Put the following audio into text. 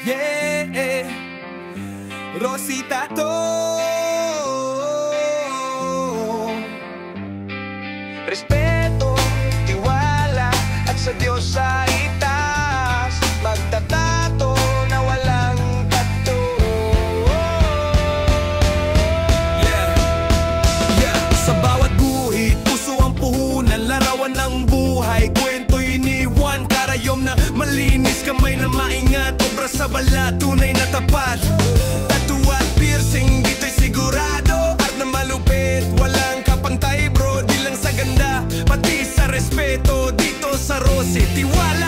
Yeah, Rosita to. Respeto, tiwala, at sa Diyos sa itaas, magtatato na walang tato. Yeah, sa bawat guhit, puso ang puhunan, larawan ng buhay, kwento iniwan, karayom na malinis, kamay na maingat, obra sa balat, tunay na tapat. Tattoo at piercing, dito'y sigurado, art na malupit, walang kapantay bro, di lang sa ganda, pati sa respeto, dito sa Rosy, tiwala